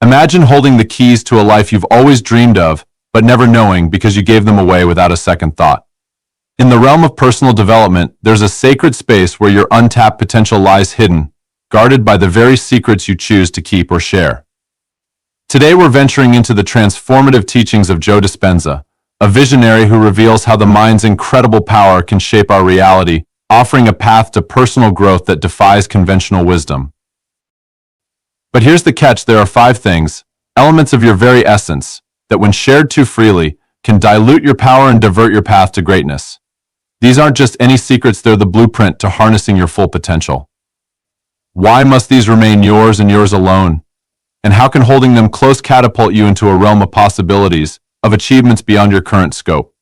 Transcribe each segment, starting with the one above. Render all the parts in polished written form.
Imagine holding the keys to a life you've always dreamed of, but never knowing because you gave them away without a second thought. In the realm of personal development, there's a sacred space where your untapped potential lies hidden, guarded by the very secrets you choose to keep or share. Today we're venturing into the transformative teachings of Joe Dispenza, a visionary who reveals how the mind's incredible power can shape our reality, offering a path to personal growth that defies conventional wisdom. But here's the catch: there are 5 things, elements of your very essence, that when shared too freely, can dilute your power and divert your path to greatness. These aren't just any secrets, they're the blueprint to harnessing your full potential. Why must these remain yours and yours alone? And how can holding them close catapult you into a realm of possibilities, of achievements beyond your current scope?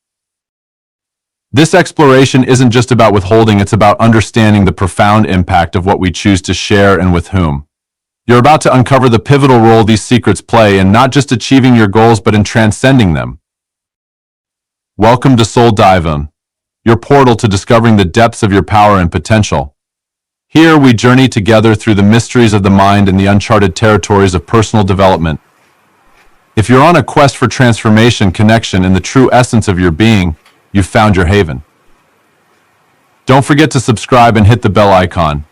This exploration isn't just about withholding, it's about understanding the profound impact of what we choose to share and with whom. You're about to uncover the pivotal role these secrets play in not just achieving your goals, but in transcending them. Welcome to Soul Dive, your portal to discovering the depths of your power and potential. Here we journey together through the mysteries of the mind and the uncharted territories of personal development. If you're on a quest for transformation, connection, and the true essence of your being, you've found your haven. Don't forget to subscribe and hit the bell icon.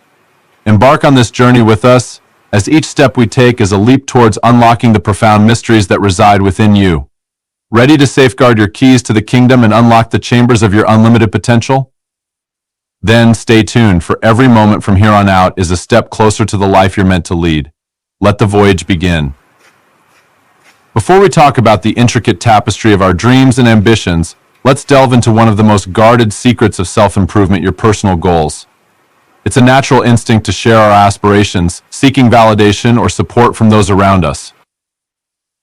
Embark on this journey with us, as each step we take is a leap towards unlocking the profound mysteries that reside within you. Ready to safeguard your keys to the kingdom and unlock the chambers of your unlimited potential? Then stay tuned, for every moment from here on out is a step closer to the life you're meant to lead. Let the voyage begin. Before we talk about the intricate tapestry of our dreams and ambitions, let's delve into one of the most guarded secrets of self-improvement: your personal goals. It's a natural instinct to share our aspirations, seeking validation or support from those around us.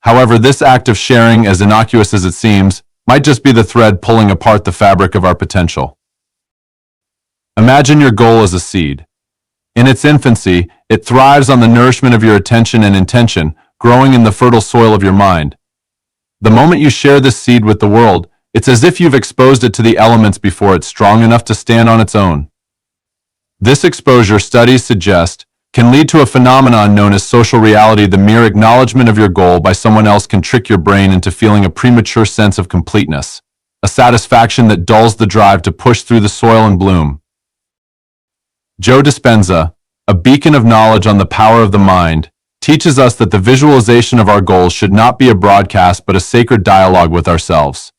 However, this act of sharing, as innocuous as it seems, might just be the thread pulling apart the fabric of our potential. Imagine your goal as a seed. In its infancy, it thrives on the nourishment of your attention and intention, growing in the fertile soil of your mind. The moment you share this seed with the world, it's as if you've exposed it to the elements before it's strong enough to stand on its own. This exposure, studies suggest, can lead to a phenomenon known as social reality. The mere acknowledgement of your goal by someone else can trick your brain into feeling a premature sense of completeness, a satisfaction that dulls the drive to push through the soil and bloom. Joe Dispenza, a beacon of knowledge on the power of the mind, teaches us that the visualization of our goals should not be a broadcast but a sacred dialogue with ourselves.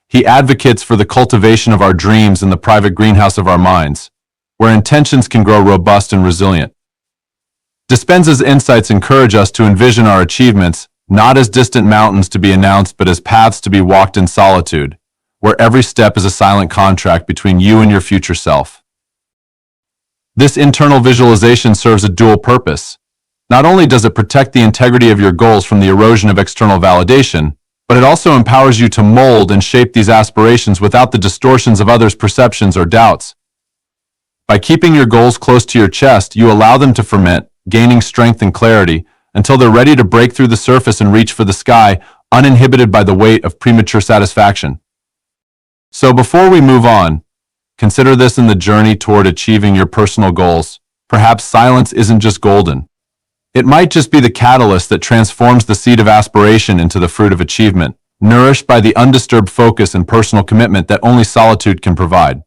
He advocates for the cultivation of our dreams in the private greenhouse of our minds, where intentions can grow robust and resilient. Dispenza's insights encourage us to envision our achievements not as distant mountains to be announced, but as paths to be walked in solitude, where every step is a silent contract between you and your future self. This internal visualization serves a dual purpose. Not only does it protect the integrity of your goals from the erosion of external validation, but it also empowers you to mold and shape these aspirations without the distortions of others' perceptions or doubts. By keeping your goals close to your chest, you allow them to ferment, gaining strength and clarity, until they're ready to break through the surface and reach for the sky, uninhibited by the weight of premature satisfaction. So before we move on, consider this: in the journey toward achieving your personal goals, perhaps silence isn't just golden. It might just be the catalyst that transforms the seed of aspiration into the fruit of achievement, nourished by the undisturbed focus and personal commitment that only solitude can provide.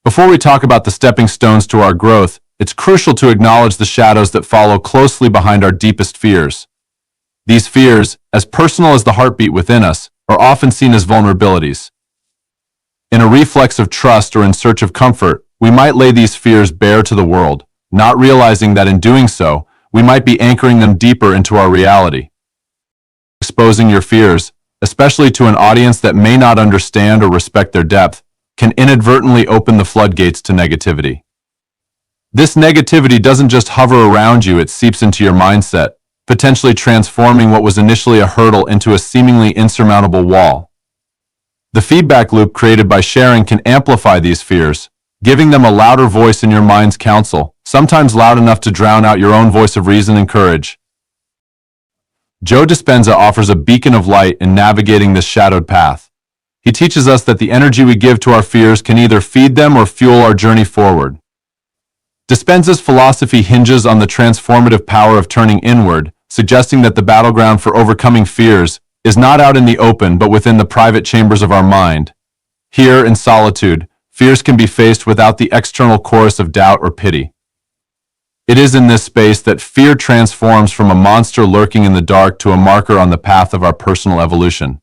Before we talk about the stepping stones to our growth, it's crucial to acknowledge the shadows that follow closely behind our deepest fears. These fears, as personal as the heartbeat within us, are often seen as vulnerabilities. In a reflex of trust or in search of comfort, we might lay these fears bare to the world, not realizing that in doing so, we might be anchoring them deeper into our reality. Exposing your fears, especially to an audience that may not understand or respect their depth, can inadvertently open the floodgates to negativity. This negativity doesn't just hover around you, it seeps into your mindset, potentially transforming what was initially a hurdle into a seemingly insurmountable wall. The feedback loop created by sharing can amplify these fears, giving them a louder voice in your mind's council, sometimes loud enough to drown out your own voice of reason and courage. Joe Dispenza offers a beacon of light in navigating this shadowed path. He teaches us that the energy we give to our fears can either feed them or fuel our journey forward. Dispenza's philosophy hinges on the transformative power of turning inward, suggesting that the battleground for overcoming fears is not out in the open but within the private chambers of our mind. Here, in solitude, fears can be faced without the external chorus of doubt or pity. It is in this space that fear transforms from a monster lurking in the dark to a marker on the path of our personal evolution.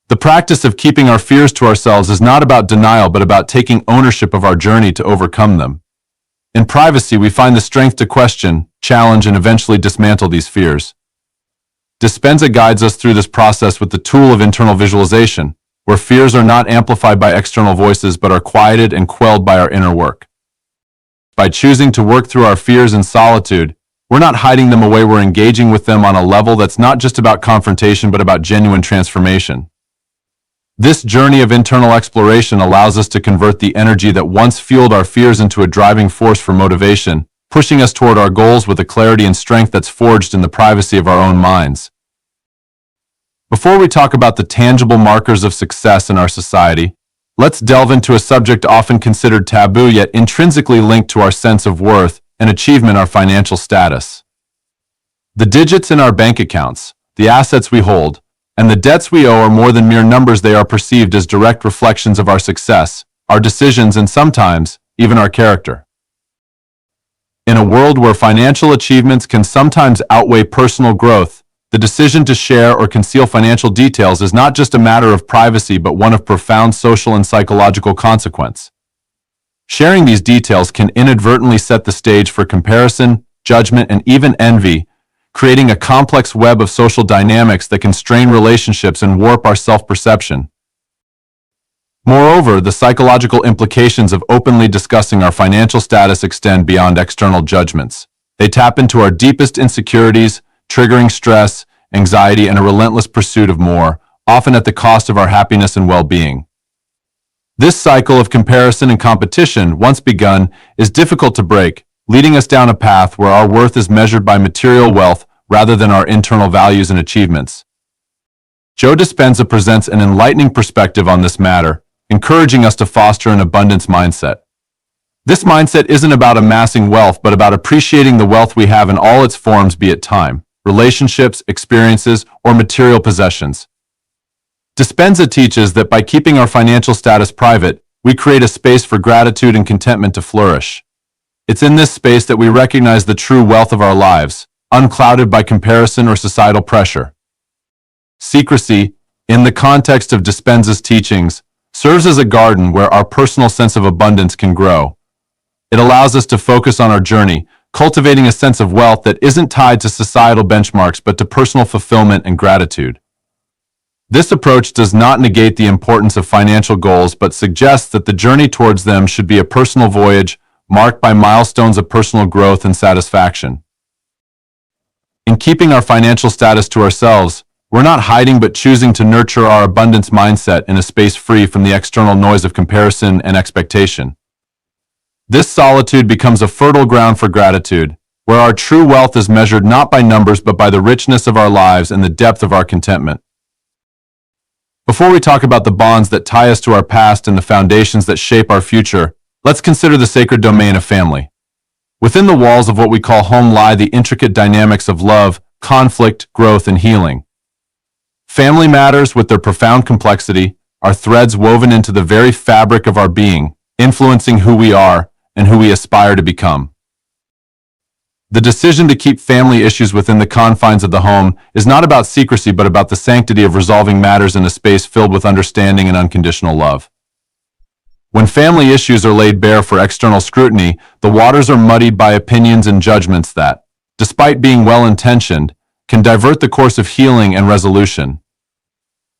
The practice of keeping our fears to ourselves is not about denial but about taking ownership of our journey to overcome them. In privacy, we find the strength to question, challenge, and eventually dismantle these fears. Dispenza guides us through this process with the tool of internal visualization, where fears are not amplified by external voices but are quieted and quelled by our inner work. By choosing to work through our fears in solitude, we're not hiding them away, we're engaging with them on a level that's not just about confrontation but about genuine transformation. This journey of internal exploration allows us to convert the energy that once fueled our fears into a driving force for motivation, pushing us toward our goals with a clarity and strength that's forged in the privacy of our own minds. Before we talk about the tangible markers of success in our society, let's delve into a subject often considered taboo yet intrinsically linked to our sense of worth and achievement: our financial status. The digits in our bank accounts, the assets we hold, and the debts we owe are more than mere numbers. They are perceived as direct reflections of our success, our decisions, and sometimes even our character. In a world where financial achievements can sometimes outweigh personal growth, the decision to share or conceal financial details is not just a matter of privacy but one of profound social and psychological consequence. Sharing these details can inadvertently set the stage for comparison, judgment, and even envy, creating a complex web of social dynamics that can strain relationships and warp our self-perception. Moreover, the psychological implications of openly discussing our financial status extend beyond external judgments. They tap into our deepest insecurities, triggering stress, anxiety, and a relentless pursuit of more, often at the cost of our happiness and well-being. This cycle of comparison and competition, once begun, is difficult to break, leading us down a path where our worth is measured by material wealth rather than our internal values and achievements. Joe Dispenza presents an enlightening perspective on this matter, encouraging us to foster an abundance mindset. This mindset isn't about amassing wealth but about appreciating the wealth we have in all its forms, be it time, relationships, experiences, or material possessions. Dispenza teaches that by keeping our financial status private, we create a space for gratitude and contentment to flourish. It's in this space that we recognize the true wealth of our lives, unclouded by comparison or societal pressure. Secrecy, in the context of Dispenza's teachings, serves as a garden where our personal sense of abundance can grow. It allows us to focus on our journey, cultivating a sense of wealth that isn't tied to societal benchmarks but to personal fulfillment and gratitude. This approach does not negate the importance of financial goals but suggests that the journey towards them should be a personal voyage marked by milestones of personal growth and satisfaction. In keeping our financial status to ourselves, we're not hiding but choosing to nurture our abundance mindset in a space free from the external noise of comparison and expectation. This solitude becomes a fertile ground for gratitude, where our true wealth is measured not by numbers but by the richness of our lives and the depth of our contentment. Before we talk about the bonds that tie us to our past and the foundations that shape our future, let's consider the sacred domain of family. Within the walls of what we call home lie the intricate dynamics of love, conflict, growth, and healing. Family matters, with their profound complexity, are threads woven into the very fabric of our being, influencing who we are and who we aspire to become. The decision to keep family issues within the confines of the home is not about secrecy but about the sanctity of resolving matters in a space filled with understanding and unconditional love. When family issues are laid bare for external scrutiny, the waters are muddied by opinions and judgments that, despite being well-intentioned, can divert the course of healing and resolution.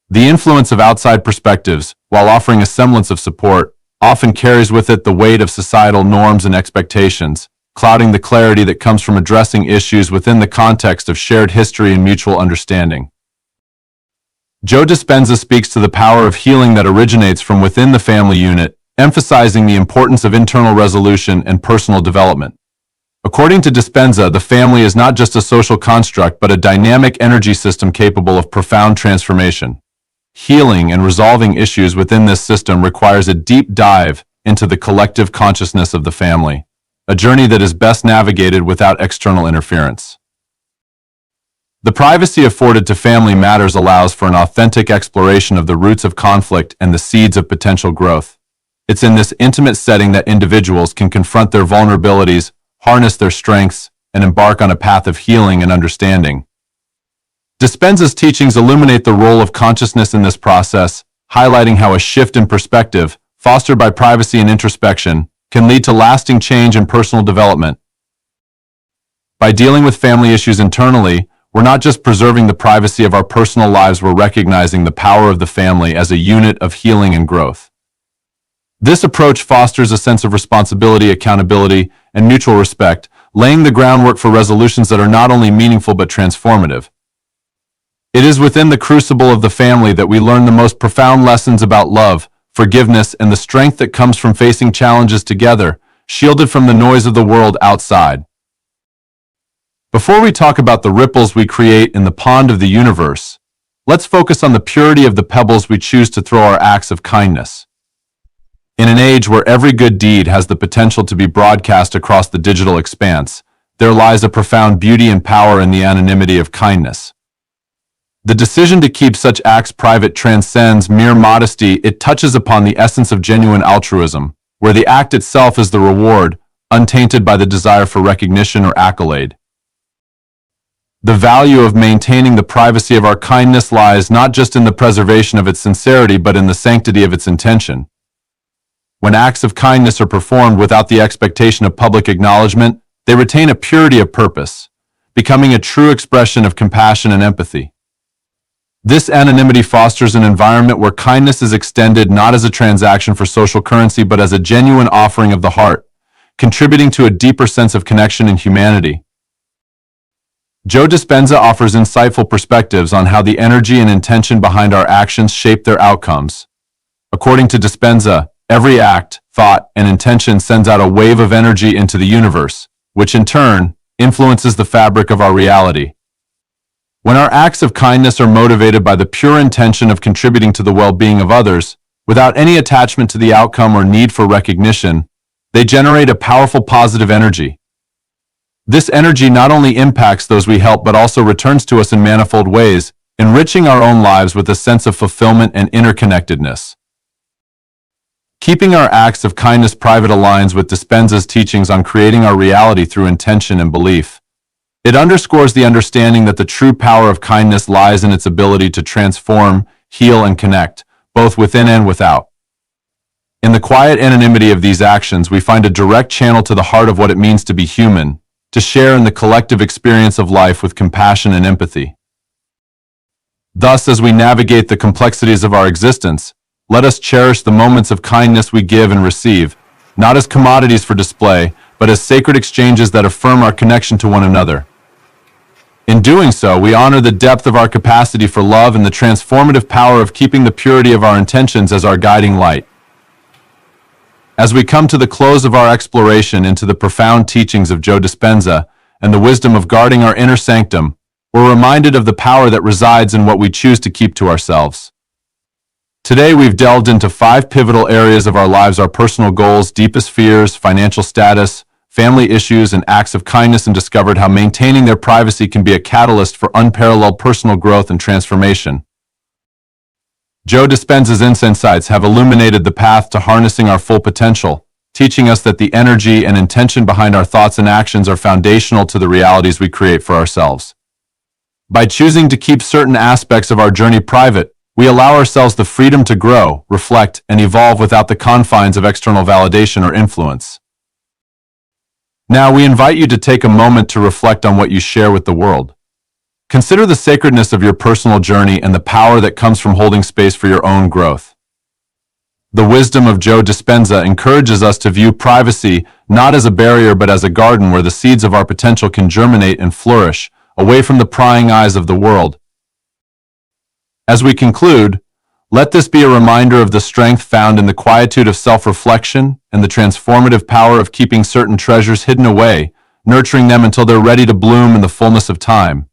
The influence of outside perspectives, while offering a semblance of support, often carries with it the weight of societal norms and expectations, clouding the clarity that comes from addressing issues within the context of shared history and mutual understanding. Joe Dispenza speaks to the power of healing that originates from within the family unit, emphasizing the importance of internal resolution and personal development. According to Dispenza, the family is not just a social construct but a dynamic energy system capable of profound transformation. Healing and resolving issues within this system requires a deep dive into the collective consciousness of the family. a journey that is best navigated without external interference. The privacy afforded to family matters allows for an authentic exploration of the roots of conflict and the seeds of potential growth. It's in this intimate setting that individuals can confront their vulnerabilities, harness their strengths, and embark on a path of healing and understanding. Dispenza's teachings illuminate the role of consciousness in this process, highlighting how a shift in perspective, fostered by privacy and introspection, can lead to lasting change and personal development. By dealing with family issues internally, we're not just preserving the privacy of our personal lives, we're recognizing the power of the family as a unit of healing and growth. This approach fosters a sense of responsibility, accountability, and mutual respect, laying the groundwork for resolutions that are not only meaningful but transformative. It is within the crucible of the family that we learn the most profound lessons about love, forgiveness, and the strength that comes from facing challenges together, shielded from the noise of the world outside. Before we talk about the ripples we create in the pond of the universe, let's focus on the purity of the pebbles we choose to throw our acts of kindness. In an age where every good deed has the potential to be broadcast across the digital expanse, there lies a profound beauty and power in the anonymity of kindness. The decision to keep such acts private transcends mere modesty. It touches upon the essence of genuine altruism, where the act itself is the reward, untainted by the desire for recognition or accolade. The value of maintaining the privacy of our kindness lies not just in the preservation of its sincerity but in the sanctity of its intention. When acts of kindness are performed without the expectation of public acknowledgement, they retain a purity of purpose, becoming a true expression of compassion and empathy. This anonymity fosters an environment where kindness is extended not as a transaction for social currency but as a genuine offering of the heart, contributing to a deeper sense of connection and humanity. Joe Dispenza offers insightful perspectives on how the energy and intention behind our actions shape their outcomes. According to Dispenza, every act, thought, and intention sends out a wave of energy into the universe, which in turn influences the fabric of our reality. When our acts of kindness are motivated by the pure intention of contributing to the well-being of others, without any attachment to the outcome or need for recognition, they generate a powerful positive energy. This energy not only impacts those we help but also returns to us in manifold ways, enriching our own lives with a sense of fulfillment and interconnectedness. Keeping our acts of kindness private aligns with Dispenza's teachings on creating our reality through intention and belief. It underscores the understanding that the true power of kindness lies in its ability to transform, heal, and connect, both within and without. In the quiet anonymity of these actions, we find a direct channel to the heart of what it means to be human, to share in the collective experience of life with compassion and empathy. Thus, as we navigate the complexities of our existence, let us cherish the moments of kindness we give and receive, not as commodities for display, but as sacred exchanges that affirm our connection to one another. In doing so, we honor the depth of our capacity for love and the transformative power of keeping the purity of our intentions as our guiding light. As we come to the close of our exploration into the profound teachings of Joe Dispenza and the wisdom of guarding our inner sanctum, we're reminded of the power that resides in what we choose to keep to ourselves. Today, we've delved into 5 pivotal areas of our lives: our personal goals, deepest fears, financial status, family issues, and acts of kindness, and discovered how maintaining their privacy can be a catalyst for unparalleled personal growth and transformation. Joe Dispenza's insights have illuminated the path to harnessing our full potential, teaching us that the energy and intention behind our thoughts and actions are foundational to the realities we create for ourselves. By choosing to keep certain aspects of our journey private, we allow ourselves the freedom to grow, reflect, and evolve without the confines of external validation or influence. Now, we invite you to take a moment to reflect on what you share with the world. Consider the sacredness of your personal journey and the power that comes from holding space for your own growth. The wisdom of Joe Dispenza encourages us to view privacy not as a barrier but as a garden where the seeds of our potential can germinate and flourish, away from the prying eyes of the world. As we conclude, let this be a reminder of the strength found in the quietude of self-reflection and the transformative power of keeping certain treasures hidden away, nurturing them until they're ready to bloom in the fullness of time.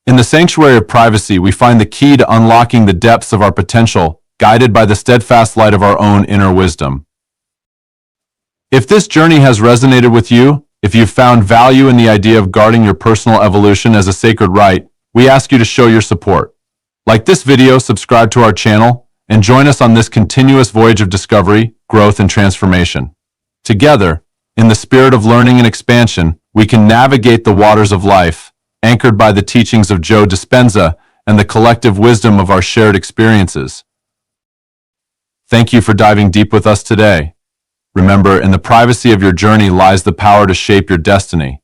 In the sanctuary of privacy, we find the key to unlocking the depths of our potential, guided by the steadfast light of our own inner wisdom. If this journey has resonated with you, if you've found value in the idea of guarding your personal evolution as a sacred right, we ask you to show your support. Like this video, subscribe to our channel, and join us on this continuous voyage of discovery, growth, and transformation. Together, in the spirit of learning and expansion, we can navigate the waters of life, anchored by the teachings of Joe Dispenza and the collective wisdom of our shared experiences. Thank you for diving deep with us today. Remember, in the privacy of your journey lies the power to shape your destiny.